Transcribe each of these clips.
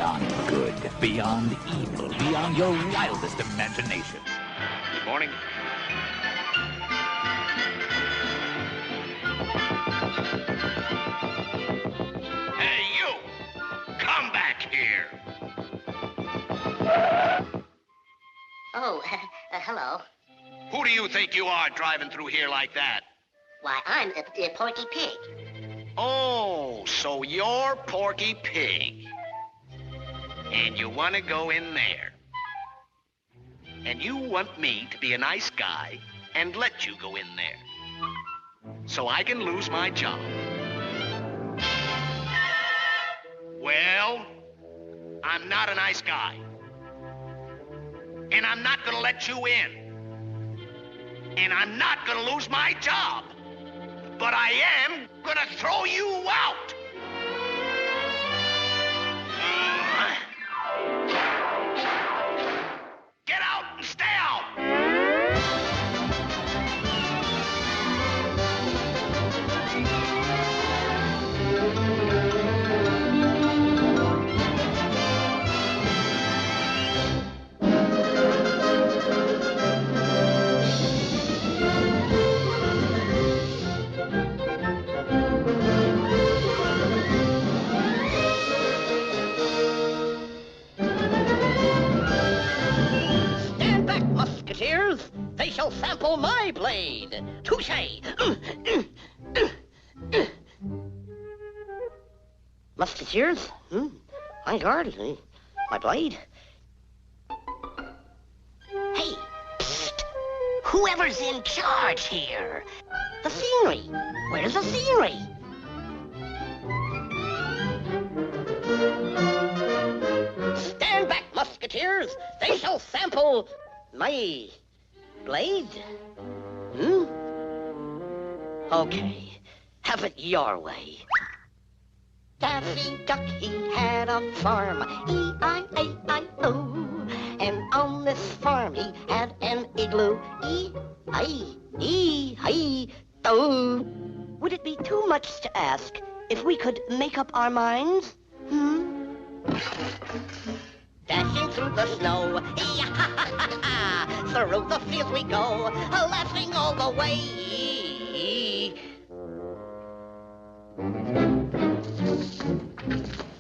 beyond good, beyond evil, beyond your wildest imagination. Good morning. Hey, you! Come back here! Oh, hello. Who do you think you are driving through here like that? Why, I'm Porky Pig. Oh, so you're Porky Pig. And you want to go in there. And you want me to be a nice guy and let you go in there. So I can lose my job. Well, I'm not a nice guy. And I'm not going to let you in. And I'm not going to lose my job. But I am going to throw you out. Get out and stay out. Stand back, musketeers. They shall sample my blade. Touche. Musketeers? My guard. My blade. Hey, psst. Whoever's in charge here. The scenery. Where's the scenery? Stand back, musketeers. They shall sample my blade. Okay. Have it your way. Daffy Duck, he had a farm, E-I-A-I-O. And on this farm he had an igloo, E-I-E-I-O. Would it be too much to ask if we could make up our minds? Dashing through the snow, through the fields we go, laughing all the way.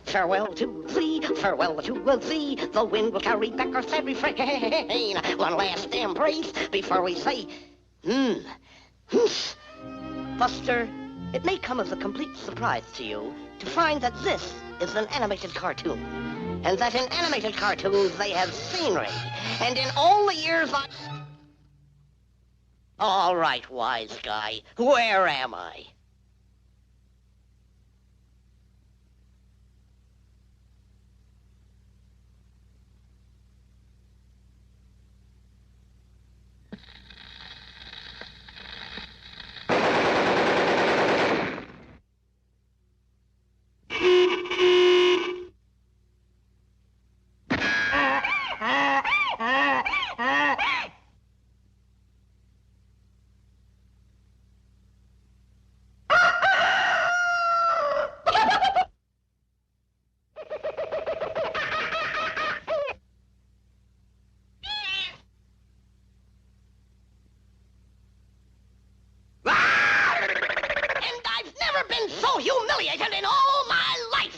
Farewell to thee, the wind will carry back our sad refrain. One last embrace before we say, Buster, it may come as a complete surprise to you to find that this is an animated cartoon. And that in animated cartoons they have scenery. And in all the years I... All right, wise guy, where am I?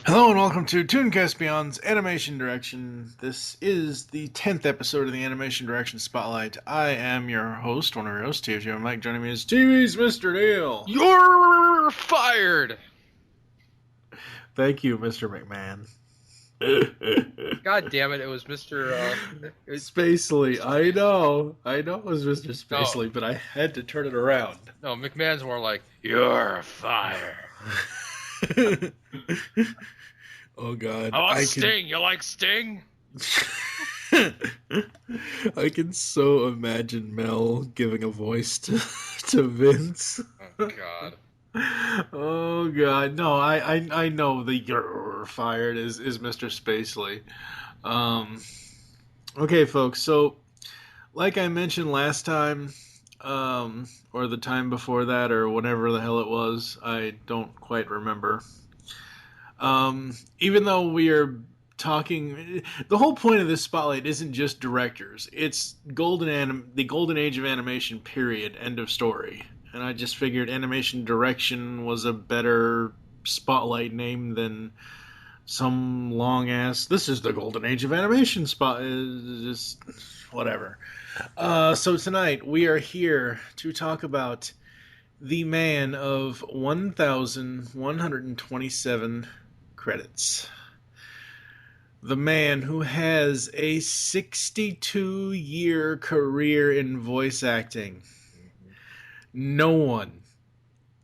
Hello and welcome to ToonCast Beyond's Animation Direction. This is the 10th episode of the Animation Direction Spotlight. I am your host, one of your hosts, TV's Mike. Joining me is TV's Mr. Neil. You're fired! Thank you, Mr. McMahon. God damn it, it was Mr. Spacely. I know it was Mr. Spacely, but I had to turn it around. No, McMahon's more like, you're fired. Oh God! I want Sting. You like Sting? I can so imagine Mel giving a voice to Vince. Oh God! Oh God! No, I know the "you're fired" is Mr. Spacely. Okay, folks. So, like I mentioned last time, or the time before that, or whatever the hell it was, I don't quite remember. Even though we are talking. The whole point of this spotlight isn't just directors. It's the golden age of animation. Period. End of story. And I just figured animation direction was a better spotlight name than some long ass. This is the golden age of animation spot. Just whatever. So tonight we are here to talk about the man of 1,127 credits. The man who has a 62-year career in voice acting. No one,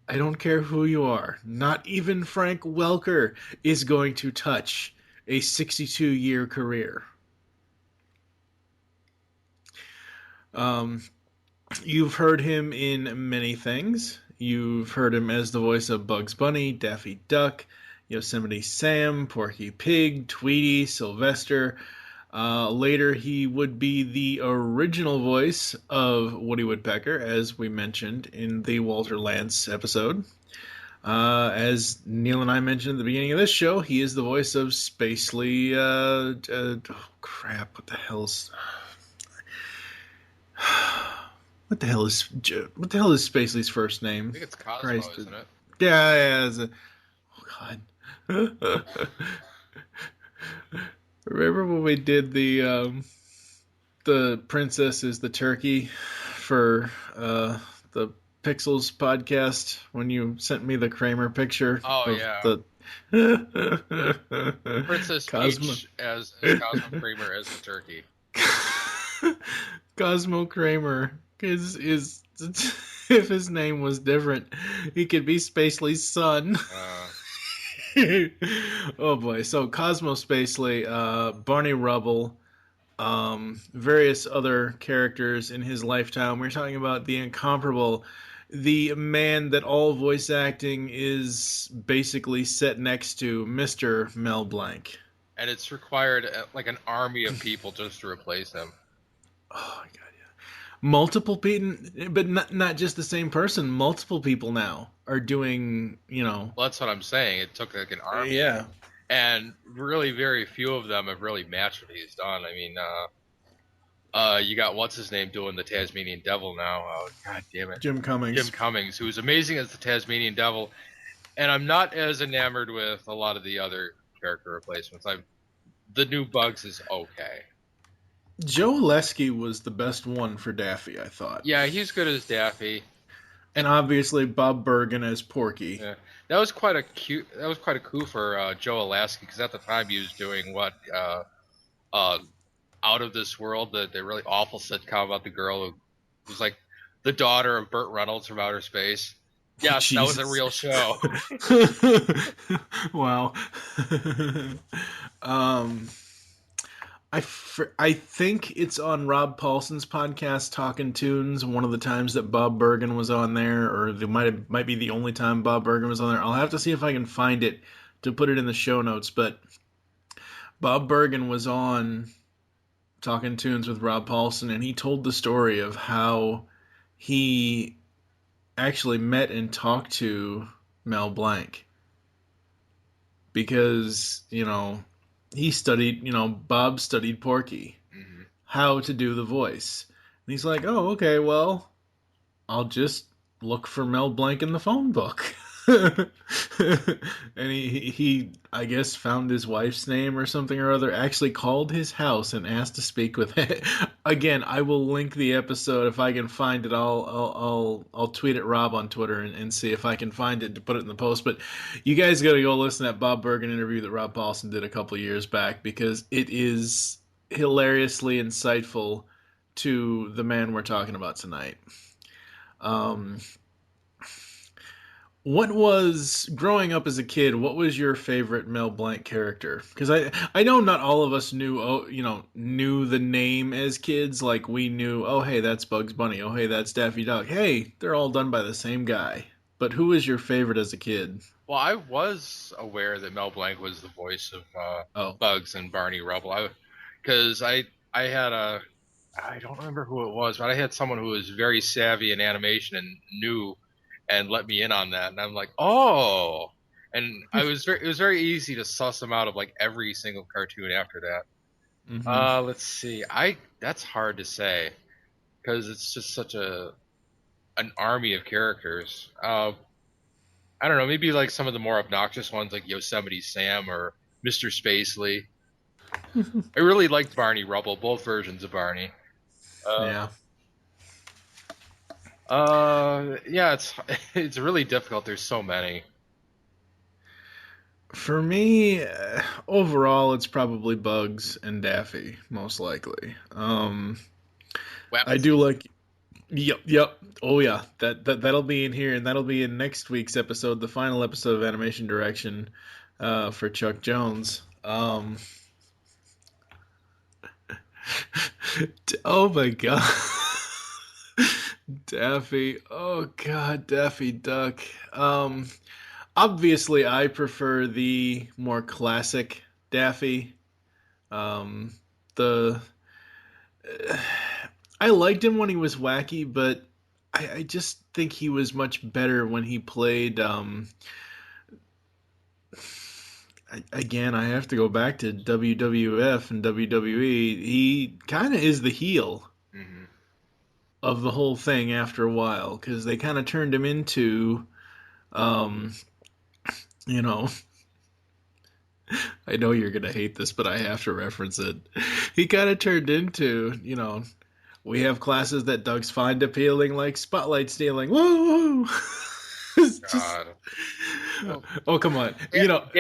I don't care who you are, not even Frank Welker, is going to touch a 62-year career. You've heard him in many things. You've heard him as the voice of Bugs Bunny, Daffy Duck, Yosemite Sam, Porky Pig, Tweety, Sylvester. Later, he would be the original voice of Woody Woodpecker, as we mentioned in the Walter Lantz episode. As Neil and I mentioned at the beginning of this show, he is the voice of Spacely. What the hell's... What the hell is Spacely's first name? I think it's Cosmo, isn't it? Yeah. Oh God. Remember when we did the Princess is the Turkey for the Pixels podcast when you sent me the Kramer picture? Oh yeah. Princess Cosmo. Peach as Cosmo Kramer as the turkey. Cosmo Kramer is if his name was different, he could be Spacely's son. Oh boy! So Cosmo Spacely, Barney Rubble, various other characters in his lifetime. We're talking about the incomparable, the man that all voice acting is basically set next to, Mr. Mel Blanc. And it's required like an army of people just to replace him. Oh my God! Yeah, multiple people, but not just the same person. Multiple people now are doing, Well, that's what I'm saying. It took like an army. Yeah. And really very few of them have really matched what he's done. I mean, you got what's his name doing the Tasmanian Devil now. Oh, God damn it. Jim Cummings, who's amazing as the Tasmanian Devil. And I'm not as enamored with a lot of the other character replacements. The new Bugs is okay. Joe Lesky was the best one for Daffy, I thought. Yeah, he's good as Daffy. And obviously Bob Bergen as Porky. Yeah. That was quite a coup for Joe Lasky, because at the time he was doing Out of This World, the really awful sitcom about the girl who was like the daughter of Burt Reynolds from outer space. Yes, that was a real show. Wow. I think it's on Rob Paulson's podcast, Talkin' Tunes, one of the times that Bob Bergen was on there, or it might be the only time Bob Bergen was on there. I'll have to see if I can find it to put it in the show notes, but Bob Bergen was on Talkin' Tunes with Rob Paulson, and he told the story of how he actually met and talked to Mel Blanc. Because, he studied, Bob studied Porky, how to do the voice. And he's like, oh, okay, well, I'll just look for Mel Blanc in the phone book. And he, I guess, found his wife's name or something or other, actually called his house and asked to speak with it. Again, I will link the episode. If I can find it, I'll tweet at Rob on Twitter and see if I can find it to put it in the post. But you guys got to go listen to that Bob Bergen interview that Rob Paulson did a couple of years back, because it is hilariously insightful to the man we're talking about tonight. What was, growing up as a kid, what was your favorite Mel Blanc character? Because I know not all of us knew the name as kids. Like, we knew, oh, hey, that's Bugs Bunny. Oh, hey, that's Daffy Duck. Hey, they're all done by the same guy. But who was your favorite as a kid? Well, I was aware that Mel Blanc was the voice of Bugs and Barney Rubble. Because I had I don't remember who it was, but I had someone who was very savvy in animation and knew and let me in on that. And I'm like, oh. And it was very easy to suss them out of like every single cartoon after that. Let's see. That's hard to say because it's just such an army of characters. I don't know, maybe like some of the more obnoxious ones like Yosemite Sam or Mr. Spacely. I really liked Barney Rubble, both versions of Barney. Yeah. Yeah, it's really difficult. There's so many. For me, overall, it's probably Bugs and Daffy, most likely. I do like. Yep. Oh yeah, that'll be in here, and that'll be in next week's episode, the final episode of Animation Direction, for Chuck Jones. Oh my god, Daffy! Oh god, Daffy Duck. Obviously, I prefer the more classic Daffy. The I liked him when he was wacky, but I just think he was much better when he played. Again, I have to go back to WWF and WWE. He kind of is the heel of the whole thing after a while because they kind of turned him into, you know. I know you're gonna hate this, but I have to reference it. He kind of turned into, we have classes that Doug's find appealing, like spotlight stealing. Woo! God. Oh, come on.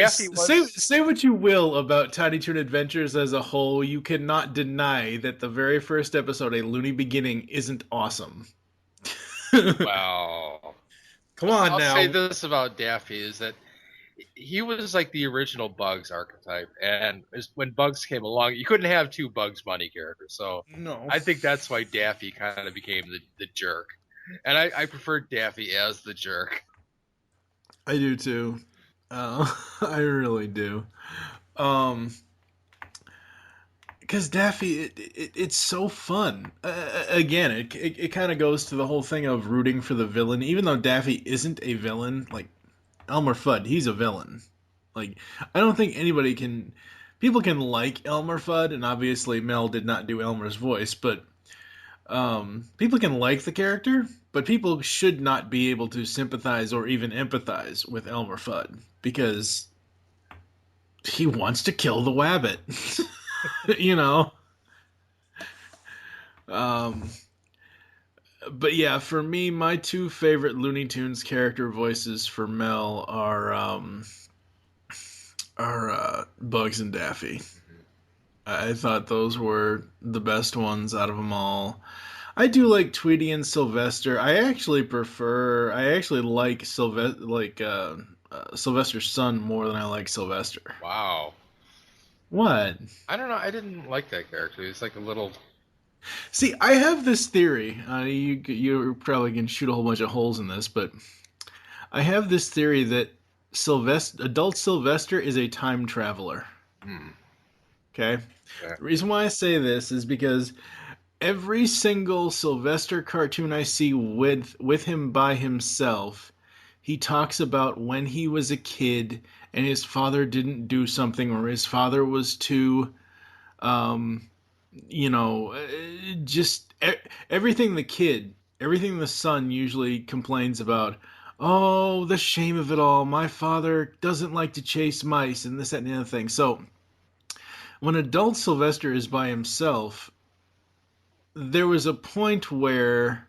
Say what you will about Tiny Toon Adventures as a whole, you cannot deny that the very first episode, A Looney Beginning, isn't awesome. Wow. Come on now. I'll say this about Daffy is that he was like the original Bugs archetype, and when Bugs came along, you couldn't have two Bugs Bunny characters, so no. I think that's why Daffy kind of became the jerk. And I prefer Daffy as the jerk. I do too. I really do. Because Daffy, it's so fun. Again, it kind of goes to the whole thing of rooting for the villain. Even though Daffy isn't a villain, like Elmer Fudd, he's a villain. Like, I don't think people can like Elmer Fudd, and obviously Mel did not do Elmer's voice, but people can like the character, but people should not be able to sympathize or even empathize with Elmer Fudd because he wants to kill the Wabbit. But yeah, for me, my two favorite Looney Tunes character voices for Mel are Bugs and Daffy. I thought those were the best ones out of them all. I do like Tweety and Sylvester. I actually like Sylvester's son more than I like Sylvester. Wow. What? I don't know. I didn't like that character. He's like a little. See, I have this theory. You're probably going to shoot a whole bunch of holes in this, but I have this theory that adult Sylvester is a time traveler. Okay? Yeah. The reason why I say this is because every single Sylvester cartoon I see with him by himself, he talks about when he was a kid and his father didn't do something, or his father was too, just everything the son usually complains about. Oh, the shame of it all. My father doesn't like to chase mice and this, that, and the other thing. So when adult Sylvester is by himself, there was a point where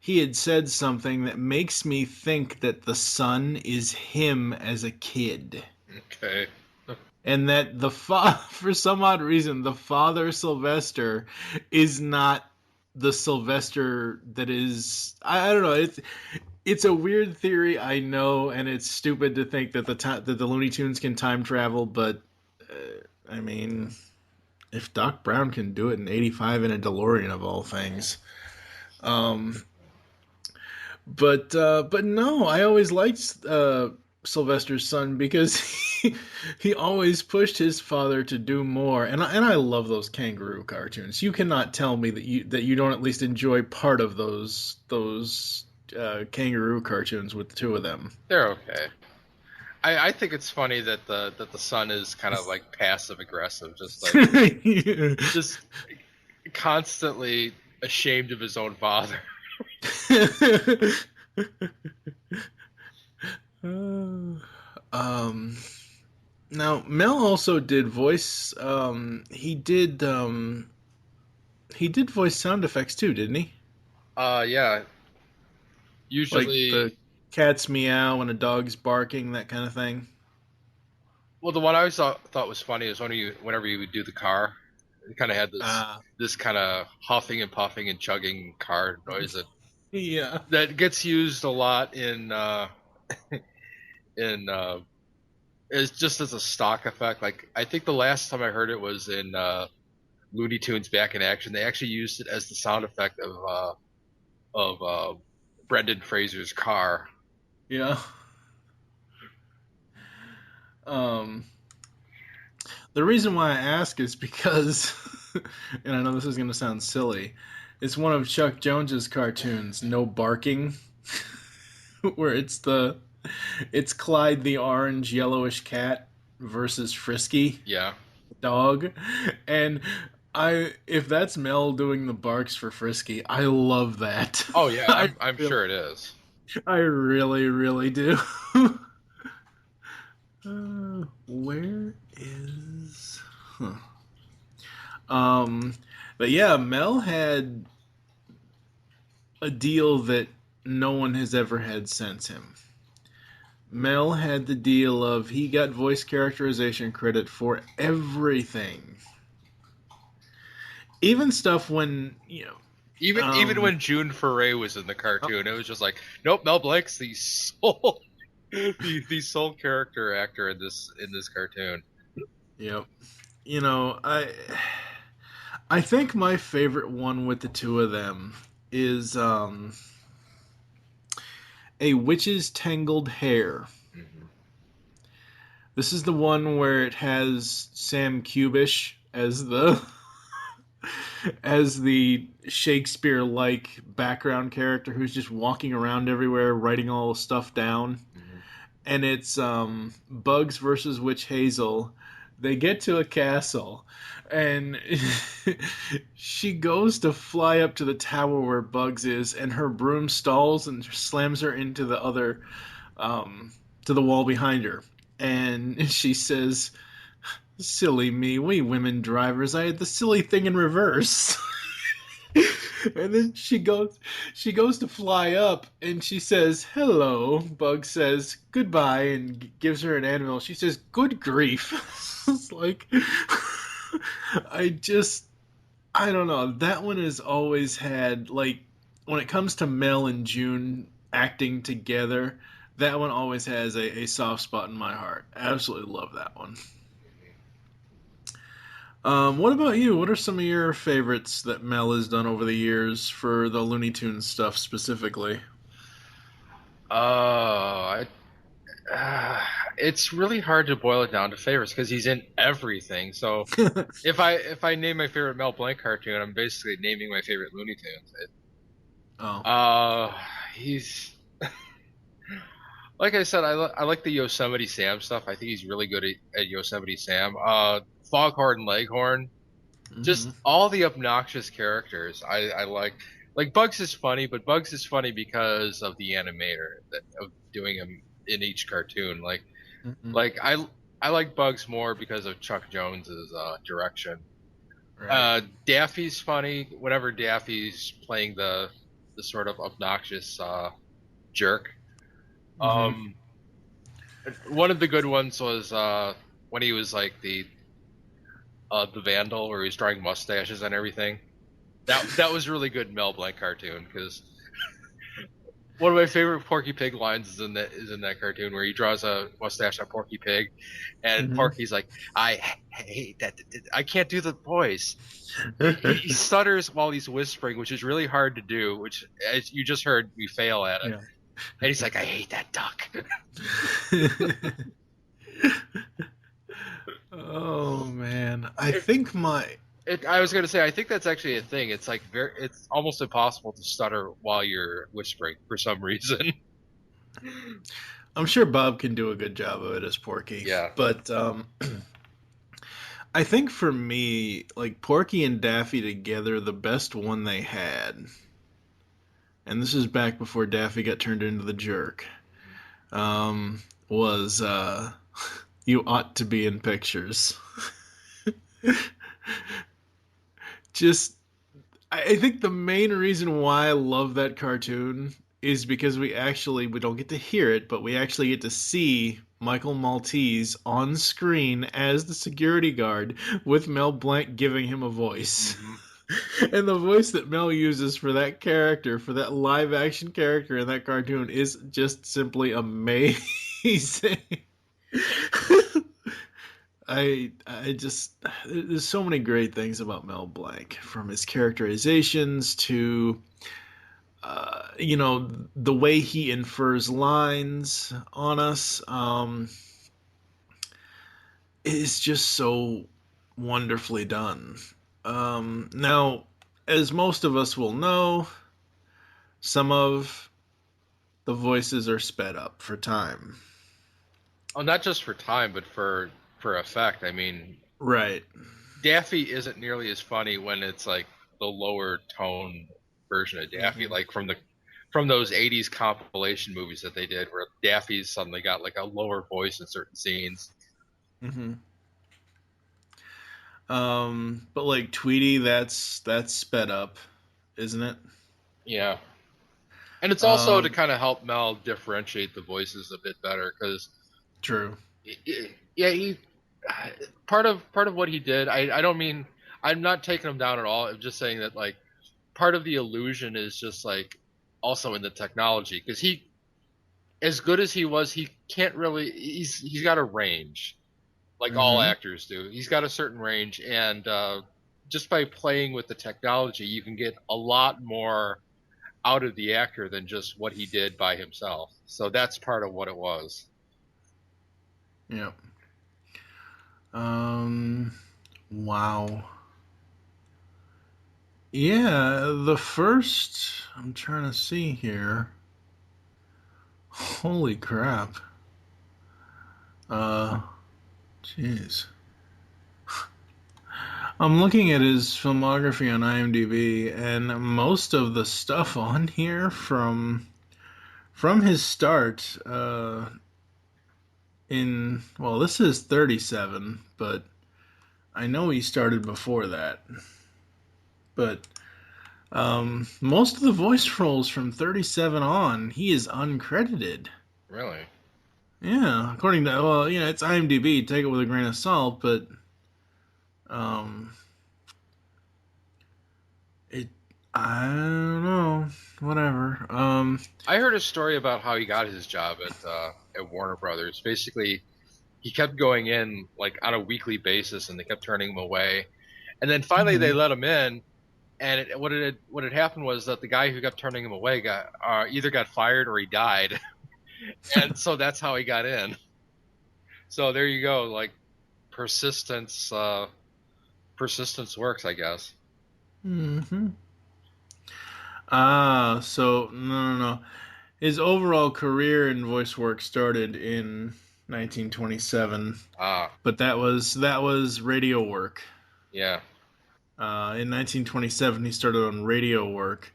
he had said something that makes me think that the son is him as a kid. Okay. And that for some odd reason, the father Sylvester is not the Sylvester that is. I don't know. It's a weird theory, I know, and it's stupid to think that that the Looney Tunes can time travel. But I mean, if Doc Brown can do it in '85 in a DeLorean of all things. But no, I always liked Sylvester's son because he always pushed his father to do more, and I love those kangaroo cartoons. You cannot tell me that you don't at least enjoy part of those kangaroo cartoons with the two of them. They're okay. I think it's funny that the son is kind of like passive aggressive, just like just constantly ashamed of his own father. um, Now Mel also did voice. He did voice sound effects too, didn't he? Yeah. Like the Usually, cat's meow when a dog's barking, that kind of thing. well, the one I always thought was funny is whenever you would do the car, it kind of had Ah, this kind of huffing and puffing and chugging car noise yeah. that gets used a lot in is just as a stock effect. Like I think the last time I heard it was in Looney Tunes Back in Action. They actually used it as the sound effect of Brendan Fraser's car. Yeah. Um, the reason why I ask is because, and I know this is going to sound silly, it's one of Chuck Jones's cartoons, No Barking, where it's Clyde the orange yellowish cat versus Frisky Yeah. dog, and if that's Mel doing the barks for Frisky, I love that. Oh yeah, I I'm really, sure it is. I really, really do. Where is? Huh. Um, but yeah, Mel had a deal that no one has ever had since him. Mel had the deal of he got voice characterization credit for everything, even stuff when Even when June Foray was in the cartoon, it was just like, nope, Mel Blanc's the sole the sole character actor in this cartoon. Yep. I think my favorite one with the two of them is A Witch's Tangled Hair. Mm-hmm. This is the one where it has Sam Cubish as the as the Shakespeare-like background character who's just walking around everywhere writing all the stuff down. Mm-hmm. And it's Bugs versus Witch Hazel. They get to a castle, and she goes to fly up to the tower where Bugs is, and her broom stalls and slams her into the other, to the wall behind her. And she says, "Silly me, we women drivers, I had the silly thing in reverse." And then she goes to fly up, and she says, "Hello." Bug says, "Goodbye," and gives her an anvil. She says, "Good grief." It's like, I don't know. That one has always had, like, when it comes to Mel and June acting together, that one always has a soft spot in my heart. Absolutely love that one. What about you? What are some of your favorites that Mel has done over the years for the Looney Tunes stuff specifically? I, it's really hard to boil it down to favorites because he's in everything. So if I name my favorite Mel Blanc cartoon, I'm basically naming my favorite Looney Tunes. Oh. He's like I said, I like the Yosemite Sam stuff. I think he's really good at Yosemite Sam. Foghorn Leghorn, just Mhm. all the obnoxious characters. I like. Like Bugs is funny, but Bugs is funny because of the animator of doing him in each cartoon. Mhm. I like Bugs more because of Chuck Jones's direction. Right. Daffy's funny whenever Daffy's playing the sort of obnoxious jerk. Mhm. Um, One of the good ones was when he was like the Vandal, where he was drawing mustaches and everything. That was really good Mel Blanc cartoon because one of my favorite Porky Pig lines is in that cartoon where he draws a mustache on Porky Pig, and Mhm. Porky's like, "I hate that. I can't do the voice." He stutters while he's whispering, which is really hard to do. Which, as you just heard, we fail at it. Yeah. And he's like, "I hate that duck." Oh man, I think my I was gonna say, I think that's actually a thing. It's like it's almost impossible to stutter while you're whispering for some reason. I'm sure Bob can do a good job of it as Porky. Yeah. But I think for me, like Porky and Daffy together, the best one they had, and this is back before Daffy got turned into the jerk, was You Ought to Be in Pictures. Just, I think the main reason why I love that cartoon is because we don't get to hear it, but we actually get to see Michael Maltese on screen as the security guard with Mel Blanc giving him a voice. Mm-hmm. And the voice that Mel uses for that character, for that live action character in that cartoon, is just simply amazing. I just there's so many great things about Mel Blanc, from his characterizations to the way he infers lines on us is just so wonderfully done. Now, as most of us will know, some of the voices are sped up for time. Oh, not just for time, but for effect. I mean, Right. Daffy isn't nearly as funny when it's like the lower tone version of Daffy, Mm-hmm. like from those '80s compilation movies that they did, where Daffy's suddenly got like a lower voice in certain scenes. Mm-hmm. But like Tweety, that's sped up, isn't it? Yeah, and it's also to Um, kind of help Mel differentiate the voices a bit better because True. yeah, he part of what he did. I don't mean I'm not taking him down at all. I'm just saying that like part of the illusion is just like also in the technology because he as good as he was, he can't really. He's got a range, like all Mm-hmm. actors do. He's got a certain range, and just by playing with the technology, you can get a lot more out of the actor than just what he did by himself. So that's part of what it was. Yep. Um, wow. Yeah, the first. I'm trying to see here. Holy crap. Uh, Jeez. I'm looking at his filmography on IMDb, and most of the stuff on here from his start this is 37, but I know he started before that. But most of the voice roles from 37 on, he is uncredited. Really? Yeah, according to it's IMDb. Take it with a grain of salt, but um, it I don't know, whatever. I heard a story about how he got his job at Warner Brothers. Basically, he kept going in like on a weekly basis, and they kept turning him away. And then finally, they Mhm. let him in. And what had happened was that the guy who kept turning him away got either got fired or he died, and so that's how he got in. So there you go, like persistence. Persistence works, I guess. Mhm. So no. His overall career in voice work started in 1927, Ah, but that was radio work. yeah, In 1927, he started on radio work,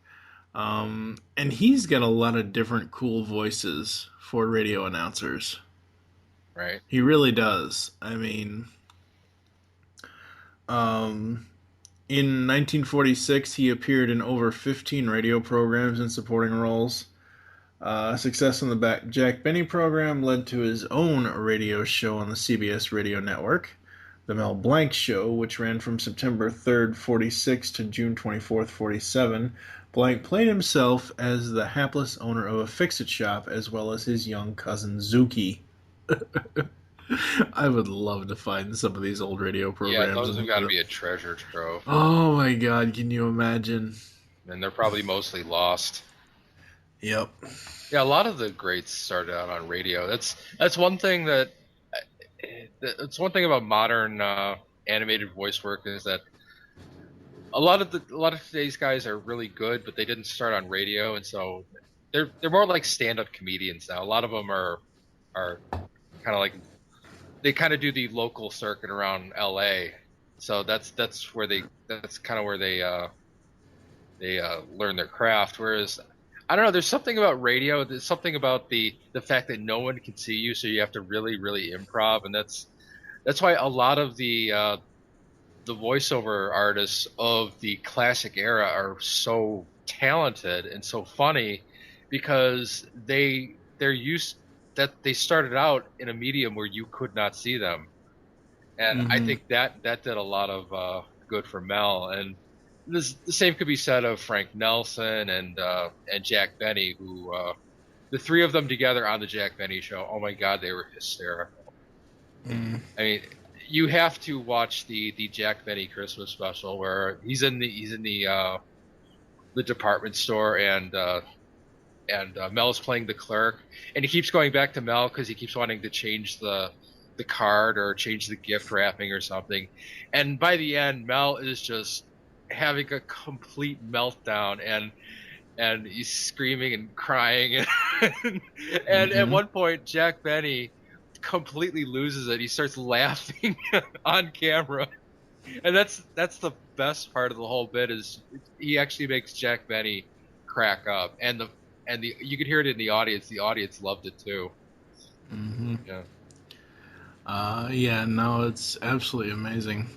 and he's got a lot of different cool voices for radio announcers. right. He really does. I mean, um, in 1946, he appeared in over 15 radio programs in supporting roles. Success on the Jack Benny program led to his own radio show on the CBS radio network, The Mel Blanc Show, which ran from September 3rd, 46 to June 24th, 47. Blanc played himself as the hapless owner of a fix-it shop, as well as his young cousin Zuki. I would love to find some of these old radio Yeah, programs. those have got to be a treasure trove, Oh my god, can you imagine? and they're probably mostly lost. Yep. Yeah, a lot of the greats started out on radio. That's one thing that it's one thing about modern animated voice work is that a lot of today's guys are really good, but they didn't start on radio, and so they're more like stand-up comedians now. A lot of them are are kind of like they kind of do the local circuit around L.A. So that's kind of where they learn their craft. Whereas I don't know, there's something about radio. There's something about the fact that no one can see you, so you have to really really improv, and that's why a lot of the voiceover artists of the classic era are so talented and so funny because they're used that they started out in a medium where you could not see them, and I think that did a lot of good for Mel. And the same could be said of Frank Nelson and Jack Benny, who the three of them together on the Jack Benny show. Oh my God, they were hysterical. I mean, you have to watch the Jack Benny Christmas special where he's in the department store and Mel's playing the clerk, and he keeps going back to Mel because he keeps wanting to change the card or change the gift wrapping or something. And by the end, Mel is just having a complete meltdown and he's screaming and crying and at one point Jack Benny completely loses it. He starts laughing on camera, and that's the best part of the whole bit is he actually makes Jack Benny crack up, and the you could hear it in the audience. The audience loved it too. Yeah. Yeah, no, it's absolutely amazing.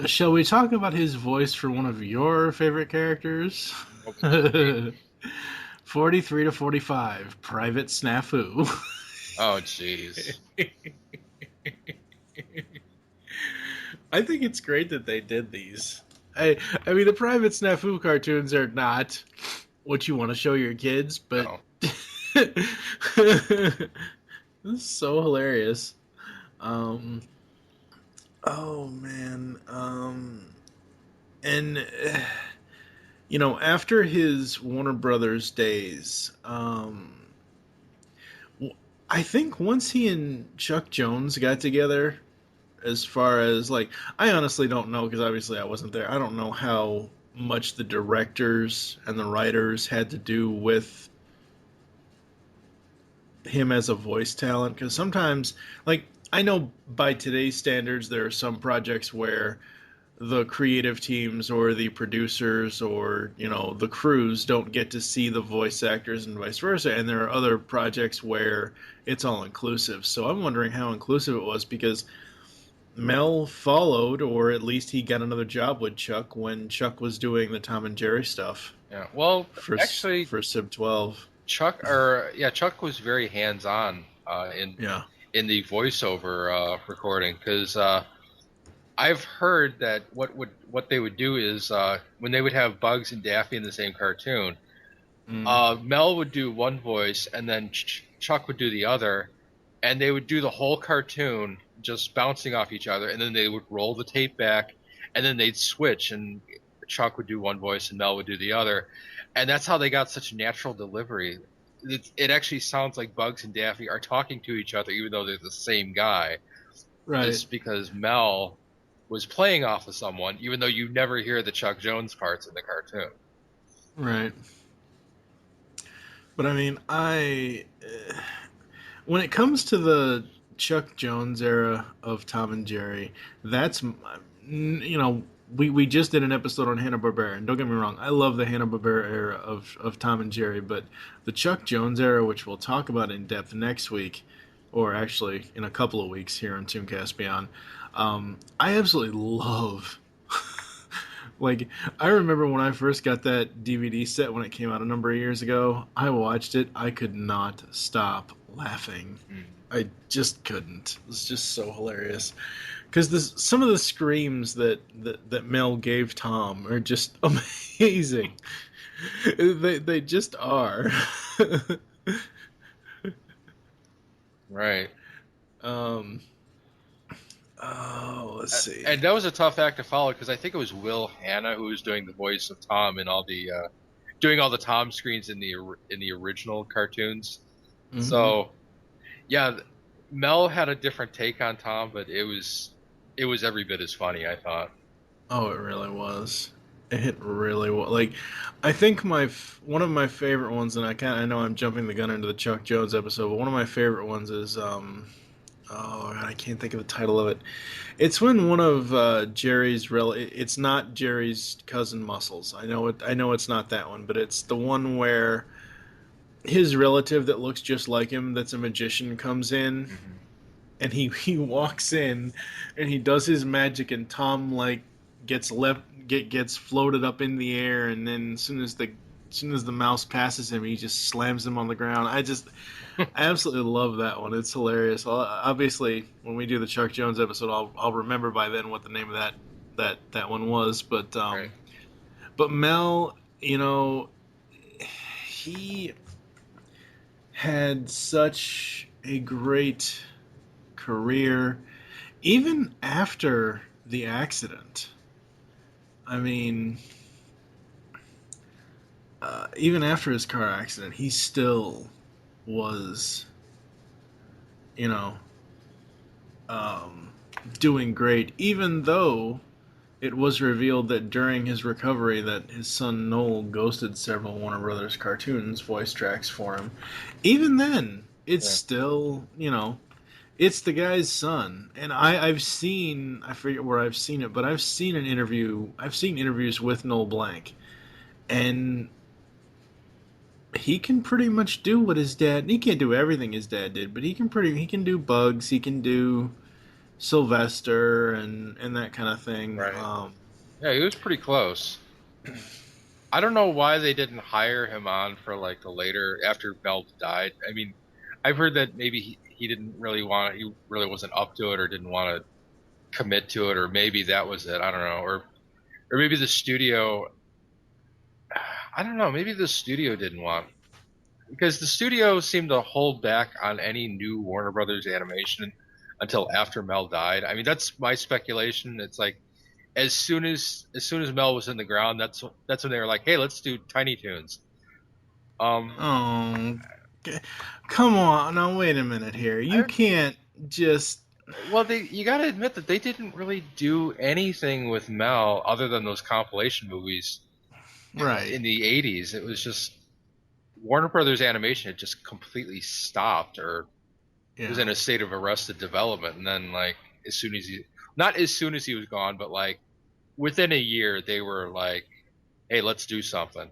Shall we talk about his voice for one of your favorite characters? 43 to 45, Private Snafu. Oh, jeez. I think it's great that they did these. I mean, the Private Snafu cartoons are not what you want to show your kids, but No. this is so hilarious. Oh man. And you know, after his Warner Brothers days, I think once he and Chuck Jones got together, as far as like, I honestly don't know because obviously I wasn't there. I don't know how much the directors and the writers had to do with him as a voice talent, because sometimes, like, I know by today's standards there are some projects where the creative teams or the producers or, you know, the crews don't get to see the voice actors and vice versa, and there are other projects where it's all inclusive. So I'm wondering how inclusive it was, because Mel followed, or at least he got another job with Chuck when Chuck was doing the Tom and Jerry stuff. Yeah. Well, for actually, for Sib 12. Chuck was very hands-on in the voiceover recording, because I've heard that what they would do is when they would have Bugs and Daffy in the same cartoon, Mel would do one voice and then Chuck would do the other, and they would do the whole cartoon just bouncing off each other, and then they would roll the tape back, and then they'd switch, and Chuck would do one voice and Mel would do the other, and that's how they got such natural delivery. It actually sounds like Bugs and Daffy are talking to each other, even though they're the same guy. Right. Just because Mel was playing off of someone, even though you never hear the Chuck Jones parts in the cartoon. Right. But I mean, when it comes to the Chuck Jones era of Tom and Jerry, that's, you know, we just did an episode on Hanna-Barbera, and don't get me wrong, I love the Hanna-Barbera era of Tom and Jerry, but the Chuck Jones era, which we'll talk about in depth next week, or actually in a couple of weeks here on ToonCast Beyond, I absolutely love. Like, I remember when I first got that DVD set when it came out a number of years ago, I watched it, I could not stop laughing. I just couldn't. It was just so hilarious. Because some of the screams that Mel gave Tom are just amazing. They just are. Right. Let's see. And that was a tough act to follow, because I think it was Will Hanna who was doing the voice of Tom in all the doing all the Tom screens in the original cartoons. Mm-hmm. So, yeah, Mel had a different take on Tom, but it was every bit as funny, I thought. Oh, it really was. It hit really well. Like, I think one of my favorite ones, and I know I'm jumping the gun into the Chuck Jones episode, but one of my favorite ones is oh God, I can't think of the title of it. It's when one of Jerry's it's not Jerry's cousin Muscles. I know it's not that one, but it's the one where his relative that looks just like him, that's a magician, comes in, Mm-hmm. and he walks in and he does his magic, and Tom like gets floated up in the air, and then as soon as the mouse passes him, he just slams him on the ground. I absolutely love that one. It's hilarious. Obviously, when we do the Chuck Jones episode, I'll remember by then what the name of that one was. Right. But Mel, you know, he had such a great career even after the accident. I mean, even after his car accident, he still was, you know, um, doing great, even though it was revealed that during his recovery that his son Noel ghosted several Warner Brothers cartoons voice tracks for him. Even then, it's Yeah. still, it's the guy's son. And I've seen, I forget where I've seen it, but I've seen interviews with Noel Blanc, and he can pretty much do what his dad. He can't do everything his dad did, but he can do Bugs. He can do Sylvester and that kind of thing. Right. Yeah, he was pretty close. I don't know why they didn't hire him on for like the later after Mel died. I mean, I've heard that maybe he didn't really want it. He really wasn't up to it or didn't want to commit to it, or maybe that was it. I don't know. Or maybe the studio, I don't know, maybe the studio didn't want, because the studio seemed to hold back on any new Warner Brothers animation until after Mel died. I mean, that's my speculation. It's like as soon as Mel was in the ground, that's when they were like, "Hey, let's do Tiny Toons." Oh, come on! Now wait a minute here. You can't just. Well, you got to admit that they didn't really do anything with Mel other than those compilation movies Right. in the '80s. It was just Warner Brothers animation had just completely stopped, or was in a state of arrested development. And then, like, not as soon as he was gone, but like within a year, they were like, "Hey, let's do something."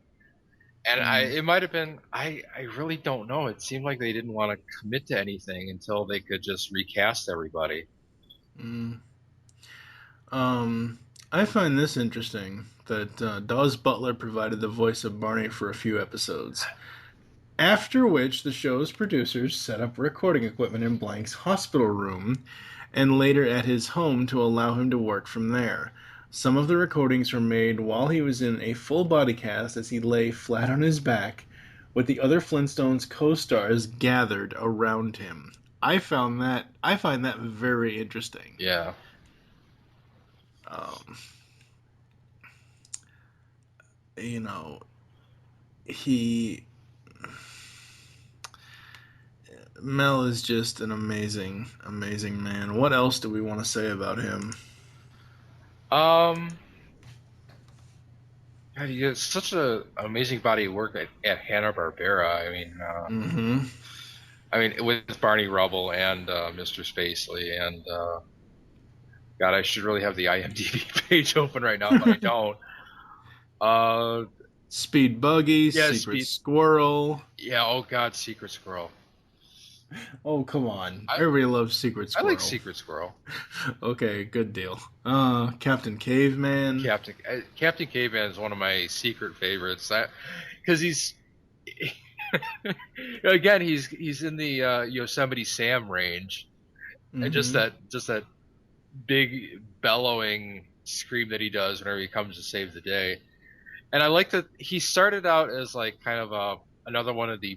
And it might have been, I really don't know. It seemed like they didn't want to commit to anything until they could just recast everybody. I find this interesting that Dawes Butler provided the voice of Barney for a few episodes. After which, the show's producers set up recording equipment in Blank's hospital room and later at his home to allow him to work from there. Some of the recordings were made while he was in a full body cast as he lay flat on his back with the other Flintstones co-stars gathered around him. I find that very interesting. Yeah. You know, he Mel is just an amazing, amazing man. What else do we want to say about him? God, he has such an amazing body of work at Hanna-Barbera. I mean, with Barney Rubble and Mr. Spacely, and God, I should really have the IMDb page open right now, but I don't. Speed Buggy, Yeah, Secret Squirrel. Yeah, oh God, Secret Squirrel. Oh, come on. Everybody loves Secret Squirrel. I like Secret Squirrel. Okay, good deal. Captain Caveman. Captain Caveman is one of my secret favorites. Because he's again, he's in the Yosemite Sam range, and just that big bellowing scream that he does whenever he comes to save the day. And I like that he started out as like kind of another one of the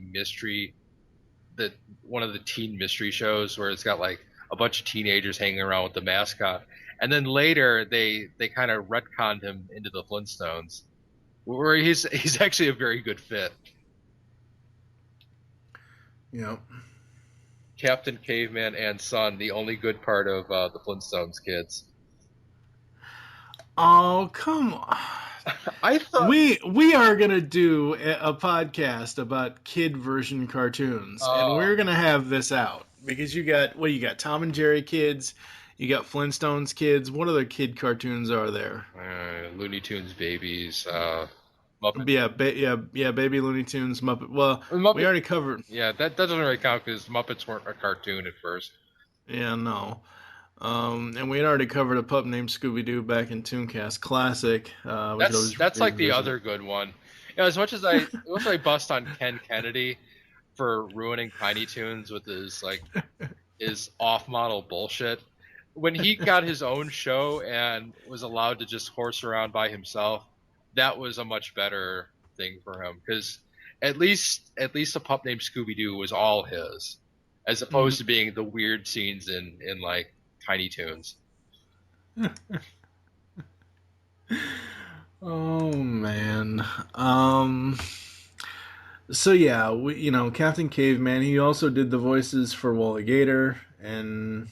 teen mystery shows where it's got like a bunch of teenagers hanging around with the mascot, and then later they kind of retconned him into the Flintstones, where he's actually a very good fit. Yep. Captain Caveman and Son, the only good part of the Flintstones kids. Oh, come on. I thought we are gonna do a podcast about kid version cartoons, and we're gonna have this out because you got Tom and Jerry kids, you got Flintstones kids. What other kid cartoons are there? Looney Tunes babies, Muppet. Yeah, Baby Looney Tunes, Muppet. Well, Muppet, we already covered. Yeah, that doesn't really count because Muppets weren't a cartoon at first. Yeah, no. And we had already covered a pup named Scooby Doo back in ToonCast Classic. That's like the other good one. As much as I bust on Ken Kennedy for ruining Tiny Toons with his off-model bullshit, when he got his own show and was allowed to just horse around by himself, that was a much better thing for him because at least a pup named Scooby Doo was all his, as opposed to being the weird scenes in like Tiny Toons. Oh man. So yeah, Captain Caveman. He also did the voices for Wally Gator, and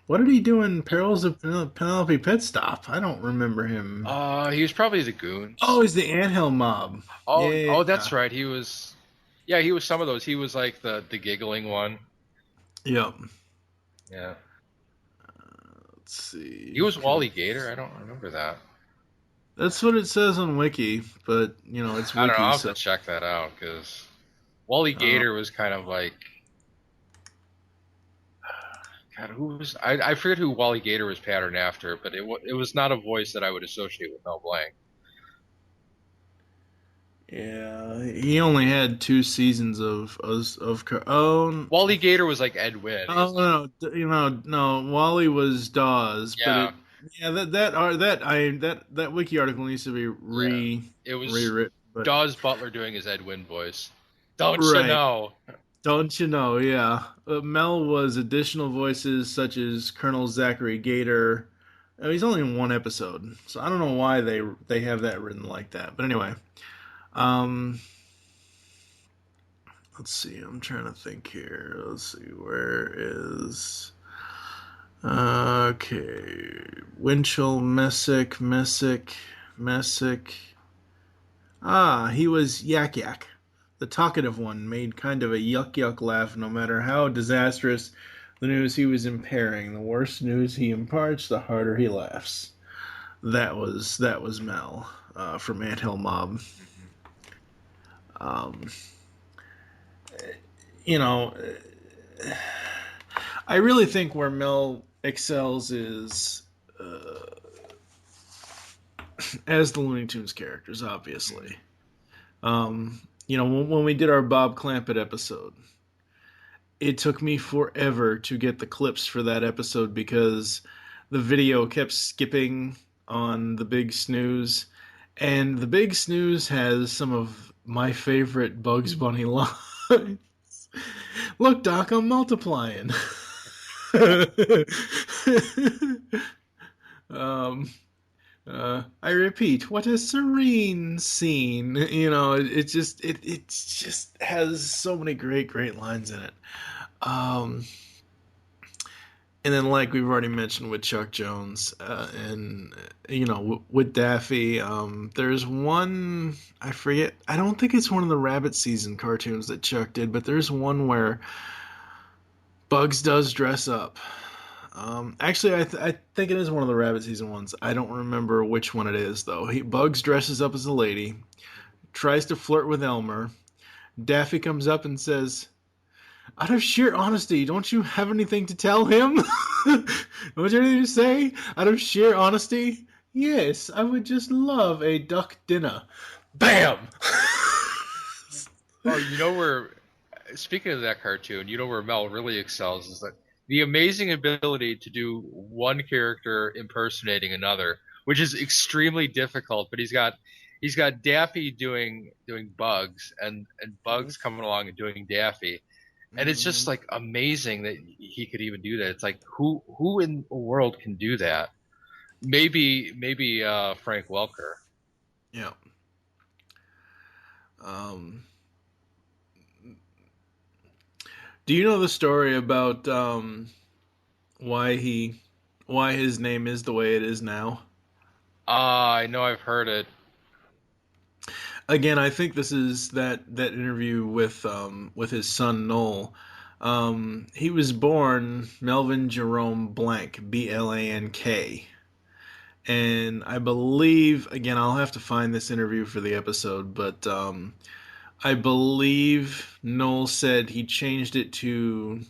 what did he do in Perils of Penelope Pitstop? I don't remember him. He was probably the Goons. Oh, he's the Anthill Mob. Oh, that's right. He was. Yeah, he was some of those. He was like the giggling one. Yep. Yeah. Let's see. He was Wally Gator. I don't remember that. That's what it says on Wiki, but it's Wiki. I don't know. I'll have to check that out because Wally Gator was kind of like. God, who was I forget who Wally Gator was patterned after, but it was not a voice that I would associate with Mel Blanc. Yeah, he only had 2 seasons of Wally Gator was like Ed Wynn. Oh no, Wally was Dawes. Yeah. But that wiki article needs to be rewritten. But Dawes Butler doing his Ed Wynn voice. Don't you know? Don't you know? Yeah, Mel was additional voices such as Colonel Zachary Gator. He's only in 1 episode, so I don't know why they have that written like that. But anyway. Let's see. I'm trying to think here. Let's see. Where is? Okay. Winchell, Messick. He was Yak Yak. The talkative one made kind of a yuck laugh no matter how disastrous the news he was impairing. The worse news he imparts, the harder he laughs. That was Mel from Anthill Mob. I really think where Mel excels is as the Looney Tunes characters, obviously. When we did our Bob Clampett episode, it took me forever to get the clips for that episode because the video kept skipping on the Big Snooze, and the Big Snooze has some of my favorite Bugs Bunny lines. Look, Doc, I'm multiplying. I repeat, what a serene scene. It just has so many great lines in it. And then, like we've already mentioned with Chuck Jones, and with Daffy, there's one I forget. I don't think it's one of the Rabbit Season cartoons that Chuck did, but there's one where Bugs does dress up. Actually, I think it is one of the Rabbit Season ones. I don't remember which one it is though. Bugs dresses up as a lady, tries to flirt with Elmer. Daffy comes up and says, "Out of sheer honesty, don't you have anything to tell him?" Don't you have anything to say? Out of sheer honesty? Yes, I would just love a duck dinner. Bam! Speaking of that cartoon, where Mel really excels is that the amazing ability to do one character impersonating another, which is extremely difficult, but he's got Daffy doing Bugs and Bugs coming along and doing Daffy. And it's just like amazing that he could even do that. It's like who in the world can do that? Maybe Frank Welker. Yeah. Do you know the story about why his name is the way it is now? I know I've heard it. again, I think this is that interview with his son Noel. He was born Melvin Jerome Blank, Blank, and I believe, again, I'll have to find this interview for the episode, but I believe Noel said he changed it to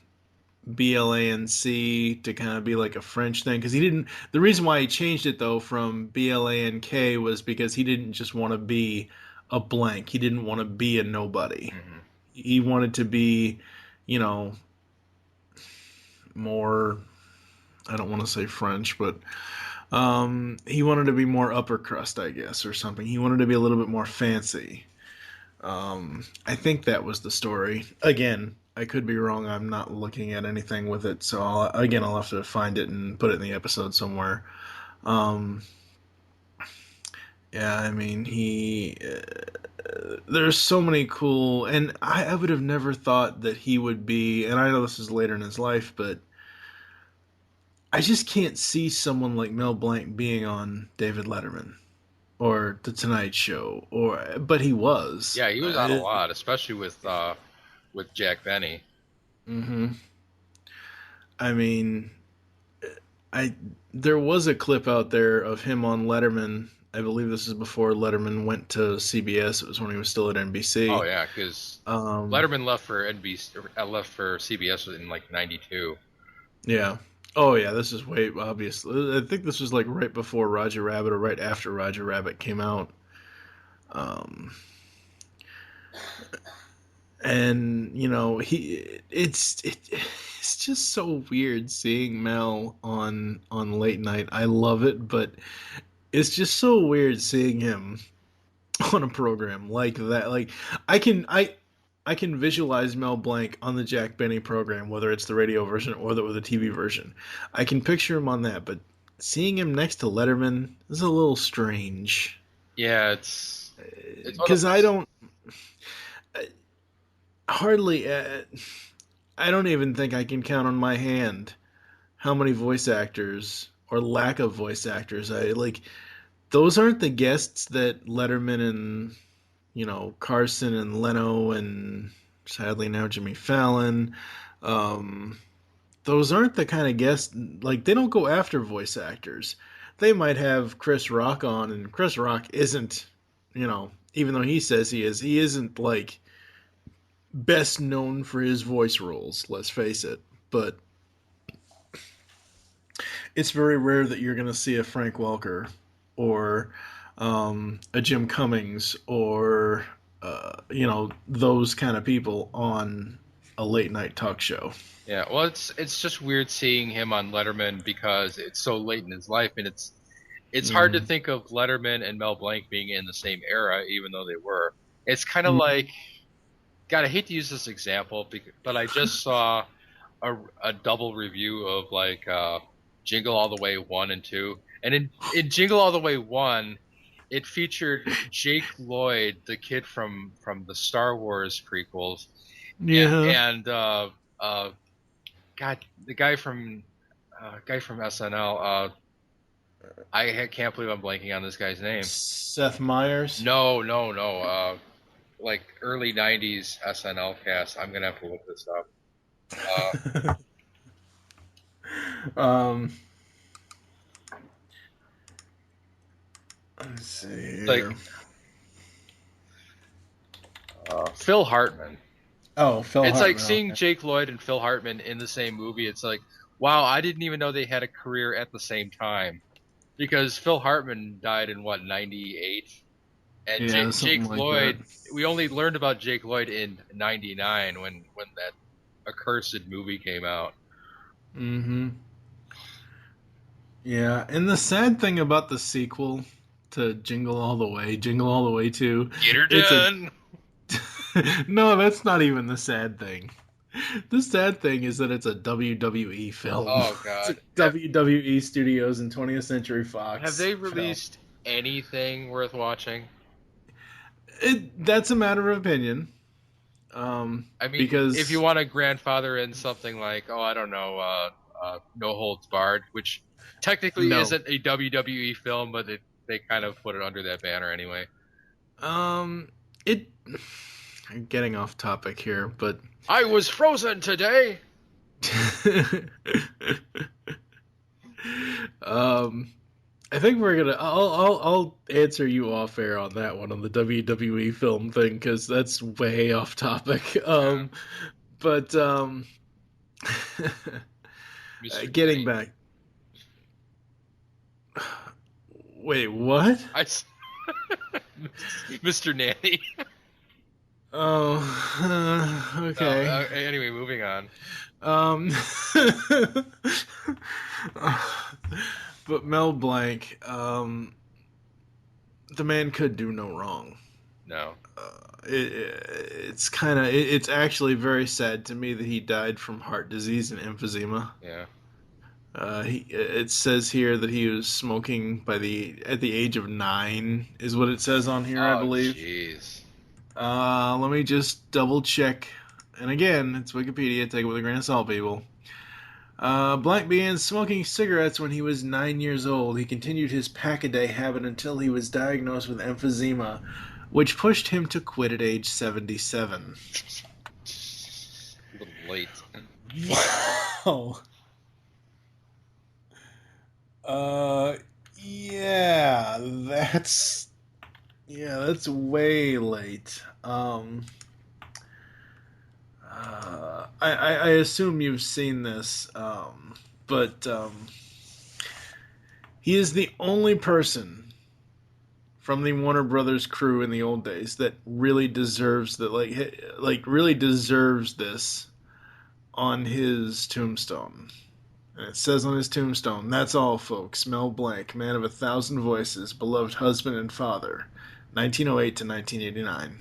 BLANC to kind of be like a French thing because he didn't. The reason why he changed it though from BLANK was because he didn't just want to be a blank. He didn't want to be a nobody. Mm-hmm. He wanted to be, you know, more. I don't want to say French, but he wanted to be more upper crust, I guess, or something. He wanted to be a little bit more fancy. I think that was the story. Again, I could be wrong. I'm not looking at anything with it, so I'll have to find it and put it in the episode somewhere. Yeah, I mean, there's so many cool, and I would have never thought that he would be, and I know this is later in his life, but I just can't see someone like Mel Blanc being on David Letterman or The Tonight Show, but he was. Yeah, he was on a lot, especially with Jack Benny. Mm-hmm. I mean, there was a clip out there of him on Letterman. I believe this is before Letterman went to CBS. It was when he was still at NBC. Oh yeah, because Letterman left for CBS in like '92. Yeah. Oh yeah, this is way obvious. I think this was like right before Roger Rabbit or right after Roger Rabbit came out. And you know, it's just so weird seeing Mel on late night. I love it, but it's just so weird seeing him on a program like that. Like I can visualize Mel Blanc on the Jack Benny program, whether it's the radio version or the TV version. I can picture him on that, but seeing him next to Letterman is a little strange. Yeah, it's because I don't hardly. I don't even think I can count on my hand how many voice actors or lack of voice actors I like. Those aren't the guests that Letterman and, you know, Carson and Leno and sadly now Jimmy Fallon. Those aren't the kind of guests, like, they don't go after voice actors. They might have Chris Rock on, and Chris Rock isn't, you know, even though he says he isn't, like, best known for his voice roles, let's face it. But it's very rare that you're going to see a Frank Welker or a Jim Cummings or, you know, those kind of people on a late night talk show. Yeah, well, it's just weird seeing him on Letterman because it's so late in his life, and it's hard to think of Letterman and Mel Blanc being in the same era, even though they were. It's kind of like, God, I hate to use this example, but I just saw a double review of like Jingle All the Way 1 and 2. And in Jingle All the Way 1, it featured Jake Lloyd, the kid from the Star Wars prequels. Yeah. And God, the guy from SNL. I can't believe I'm blanking on this guy's name. Seth Meyers? No. Like early '90s SNL cast. I'm gonna have to look this up. Let's see. Like Phil Hartman. Oh, Phil It's Hartman. like seeing Jake Lloyd and Phil Hartman in the same movie. It's like, wow, I didn't even know they had a career at the same time. Because Phil Hartman died in, what, 98? And Jake like Lloyd, that. we only learned about Jake Lloyd in 99 when that accursed movie came out. Mm-hmm. Yeah, and the sad thing about the sequel to Jingle All the Way 2... Get her done! No, that's not even the sad thing. The sad thing is that it's a WWE film. Oh, God. It's a WWE Studios and 20th Century Fox. Have they released anything worth watching? That's a matter of opinion. I mean, because if you want to grandfather in something like, I don't know, No Holds Barred, which technically isn't a WWE film, but they kind of put it under that banner anyway. It. I'm getting off topic here, but I was frozen today. I think we're gonna. I'll answer you off air on that one on the WWE film thing because that's way off topic. But Mr. getting Nanny. back. Wait, what? Mr. Nanny. Oh, okay. Anyway, moving on. But Mel Blanc, the man could do no wrong. No. It's actually very sad to me that he died from heart disease and emphysema. Yeah. It says here that he was smoking at the age of 9 is what it says on here, I believe. Jeez. Let me just double check. And again, it's Wikipedia. Take it with a grain of salt, people. Blanc began smoking cigarettes when he was 9 years old. He continued his pack-a-day habit until he was diagnosed with emphysema, which pushed him to quit at age 77. A little late. Wow. That's way late. I assume you've seen this, but he is the only person from the Warner Brothers crew in the old days that really deserves really deserves this on his tombstone. And it says on his tombstone, "That's all, folks. Mel Blanc, man of 1,000 voices, beloved husband and father, 1908 to 1989."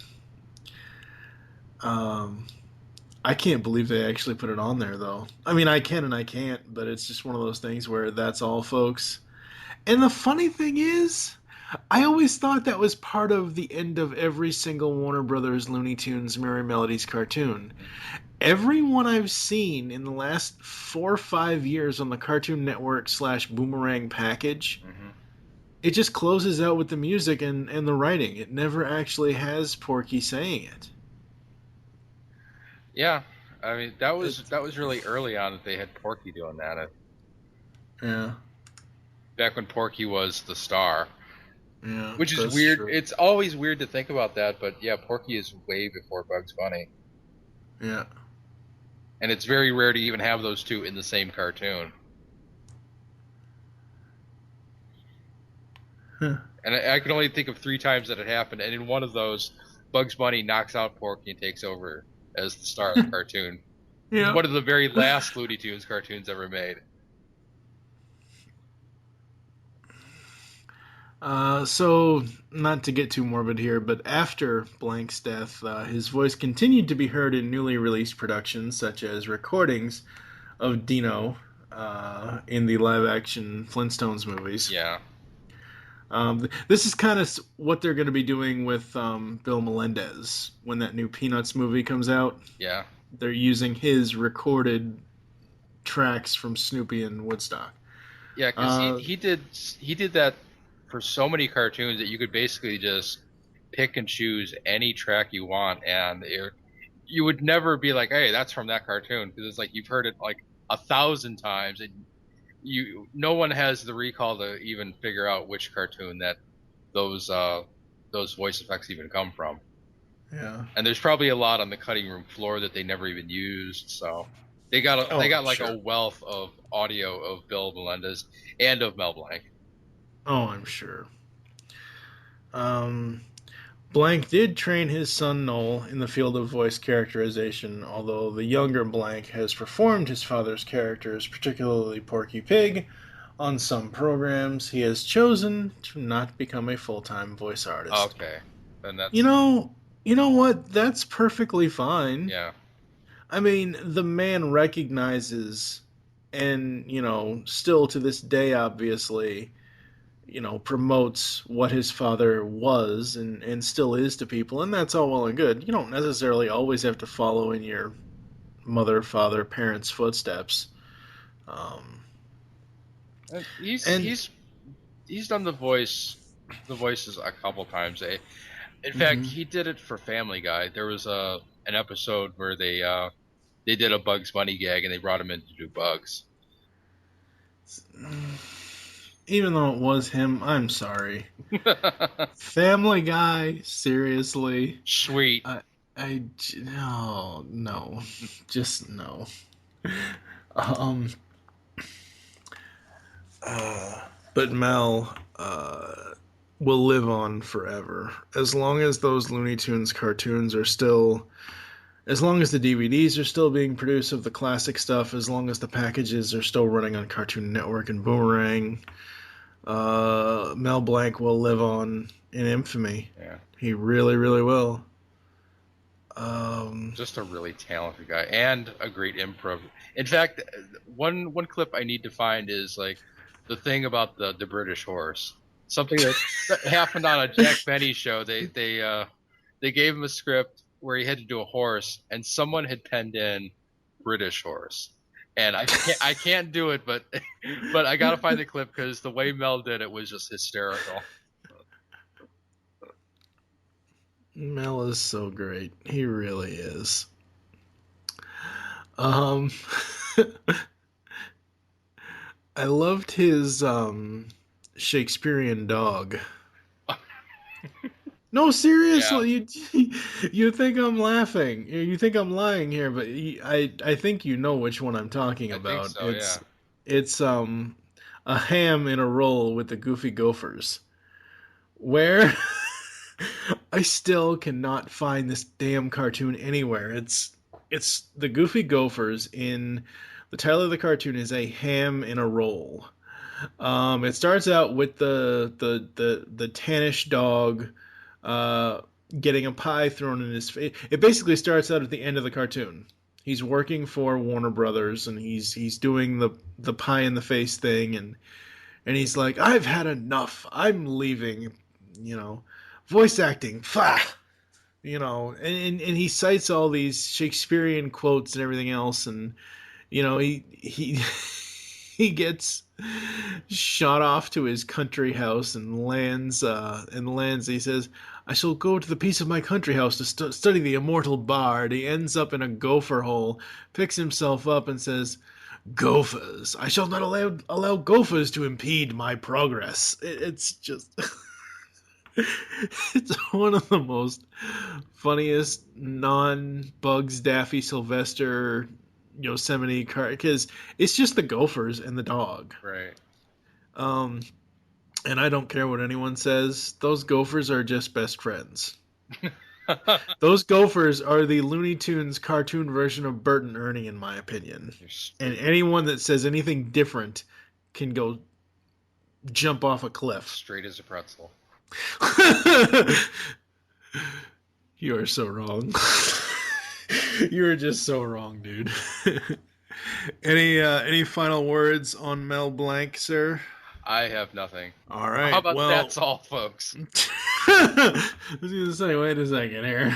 I can't believe they actually put it on there, though. I mean, I can and I can't, but it's just one of those things where that's all, folks. And the funny thing is, I always thought that was part of the end of every single Warner Brothers Looney Tunes Merry Melodies cartoon. Every one I've seen in the last 4 or 5 years on the Cartoon Network / Boomerang package, it just closes out with the music and the writing. It never actually has Porky saying it. Yeah, I mean that was really early on that they had Porky doing that. Yeah. Back when Porky was the star. Yeah. Which is weird. True. It's always weird to think about that, but yeah, Porky is way before Bugs Bunny. Yeah. And it's very rare to even have those two in the same cartoon. Huh. And I can only think of 3 times that it happened, and in one of those, Bugs Bunny knocks out Porky and takes over as the star of the cartoon. Yeah. One of the very last Looney Tunes cartoons ever made. So, not to get too morbid here, but after Blank's death, his voice continued to be heard in newly released productions, such as recordings of Dino in the live-action Flintstones movies. Yeah. This is kind of what they're going to be doing with Bill Melendez when that new Peanuts movie comes out. Yeah. They're using his recorded tracks from Snoopy and Woodstock. Yeah, because he did that for so many cartoons that you could basically just pick and choose any track you want, and you would never be like, hey, that's from that cartoon, because it's like you've heard it like 1,000 times, and no one has the recall to even figure out which cartoon that those voice effects even come from. Yeah. And there's probably a lot on the cutting room floor that they never even used, so they got a wealth of audio of Bill Melendez and of Mel Blanc. Oh, I'm sure. Blanc did train his son Noel in the field of voice characterization, although the younger Blanc has performed his father's characters, particularly Porky Pig, on some programs. He has chosen to not become a full-time voice artist. Okay. Then that's... You know what? That's perfectly fine. Yeah. I mean, the man recognizes, and, still to this day, obviously, promotes what his father was and still is to people, and that's all well and good. You don't necessarily always have to follow in your mother, father, parents' footsteps. He's done the voices a couple times. In fact, he did it for Family Guy. There was an episode where they did a Bugs Bunny gag and they brought him in to do Bugs. Even though it was him, I'm sorry. Family Guy, seriously. Sweet. No, just no. But Mel will live on forever. As long as those Looney Tunes cartoons are still... As long as the DVDs are still being produced of the classic stuff, as long as the packages are still running on Cartoon Network and Boomerang, Mel Blanc will live on in infamy. Yeah. He really, really will. Just a really talented guy and a great improv. In fact, one clip I need to find is like the thing about the British horse. Something that happened on a Jack Benny show. They gave him a script where he had to do a horse, and someone had penned in British horse. And I can't do it, but I gotta find the clip because the way Mel did it was just hysterical. Mel is so great. He really is. I loved his Shakespearean dog. No, seriously, yeah. You think I'm laughing. You think I'm lying here, but I think you know which one I'm talking about. I think so, It's a ham in a roll with the Goofy Gophers. Where I still cannot find this damn cartoon anywhere. It's the Goofy Gophers in the title of the cartoon is a ham in a roll. It starts out with the tannish dog getting a pie thrown in his face. It basically starts out at the end of the cartoon. He's working for Warner Brothers and he's doing the pie in the face thing and he's like, I've had enough. I'm leaving. Voice acting. Pah! And he cites all these Shakespearean quotes and everything else, and he gets shot off to his country house and lands. He says, I shall go to the peace of my country house to study the immortal bard. He ends up in a gopher hole, picks himself up and says, Gophers. I shall not allow gophers to impede my progress. It's just... It's one of the most funniest non-Bugs Daffy Sylvester Yosemite because it's just the gophers and the dog. Right. And I don't care what anyone says. Those gophers are just best friends. Those gophers are the Looney Tunes cartoon version of Bert and Ernie, in my opinion. And anyone that says anything different can go jump off a cliff. Straight as a pretzel. You are so wrong. You are just so wrong, dude. Any final words on Mel Blanc, sir? I have nothing. All right. How about that's all, folks? I was going to say, wait a second here.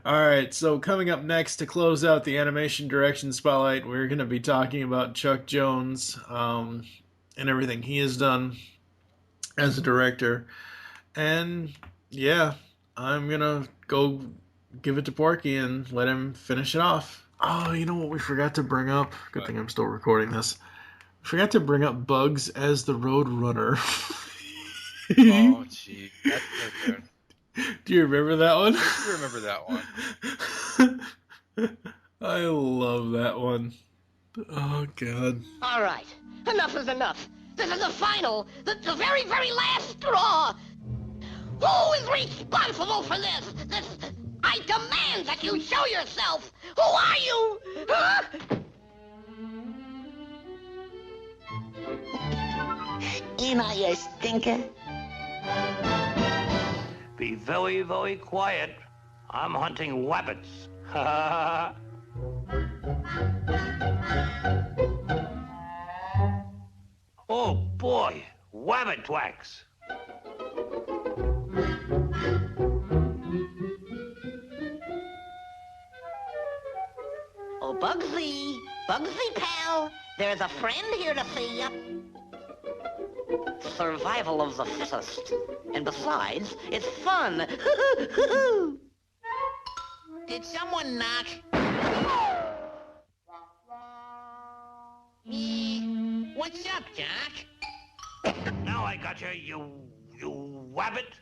All right, so coming up next to close out the animation direction spotlight, we're going to be talking about Chuck Jones and everything he has done as a director. And yeah, I'm gonna go give it to Porky and let him finish it off. Oh, you know what we forgot to bring up? Good thing I'm still recording this. We forgot to bring up Bugs as the Road Runner. Oh, gee. That's so good. Do you remember that one? I do remember that one. I love that one. Oh, God. All right, enough is enough. This is the final, the very, very last straw. Who is responsible for this? I demand that you show yourself. Who are you? Huh? Ain't I a stinker? Be very, very quiet. I'm hunting wabbits. Oh, boy. Wabbit wax. Oh, Bugsy, pal, there's a friend here to see you. survival of the fittest. And besides, it's fun. Did someone knock? What's up, Doc? Now I got you, you wabbit.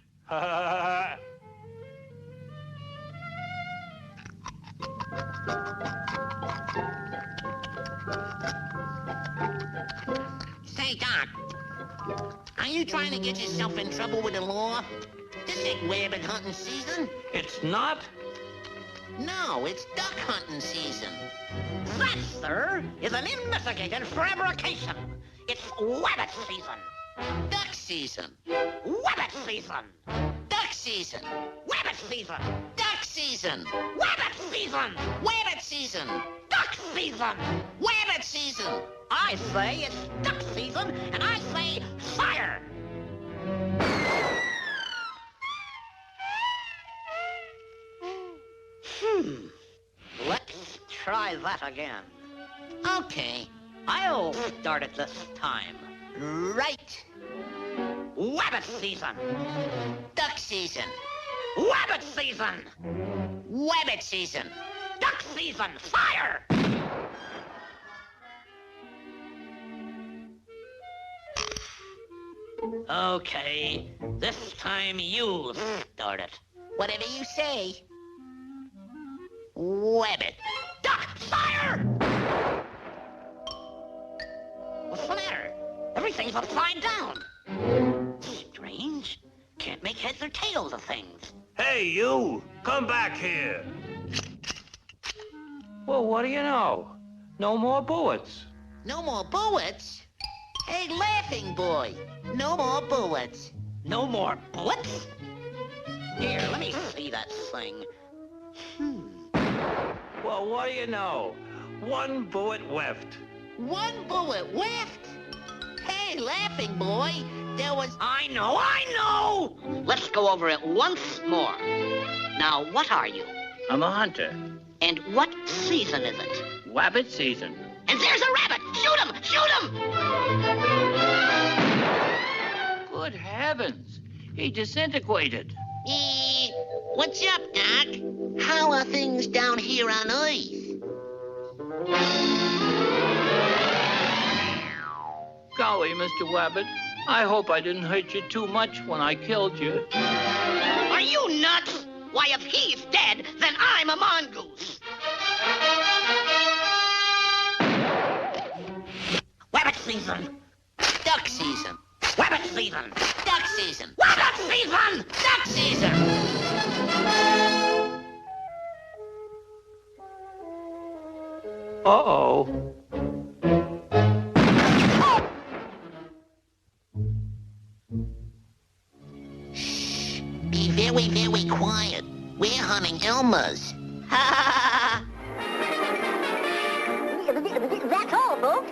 Say, Doc, are you trying to get yourself in trouble with the law? This ain't rabbit hunting season. It's not? No, it's duck hunting season. That, sir, is an investigated fabrication. It's wabbit season. Duck season. Wabbit season. Duck season. Wabbit season. Duck season. Wabbit season. Wabbit season. Duck season. Wabbit season. I say it's duck season, and I say fire. Let's try that again. Okay. I'll start it this time. Right. Wabbit season. Duck season. Wabbit season. Wabbit season. Duck season. Fire! Okay, this time you start it. Whatever you say. Wabbit. Duck, fire! What's the matter? Everything's upside down. Strange. Can't make heads or tails of things. Hey, you! Come back here! Well, what do you know? No more bullets. No more bullets? Hey, laughing boy. No more bullets. No more bullets? Here, let me see that thing. Well, what do you know? One bullet left. One bullet left? Hey, laughing boy. There was... I know! Let's go over it once more. Now, what are you? I'm a hunter. And what season is it? Wabbit season. And there's a rabbit! Shoot him! Shoot him! Good heavens! He disintegrated. What's up, Doc? How are things down here on Earth? Golly, Mr. Wabbit, I hope I didn't hurt you too much when I killed you. Are you nuts? Why, if he's dead, then I'm a mongoose. Wabbit season. Duck season. Wabbit season. Duck season. Wabbit season! Duck season. Uh-oh. Shh. Be very, very quiet. We're hunting Elmer's. That's all, folks.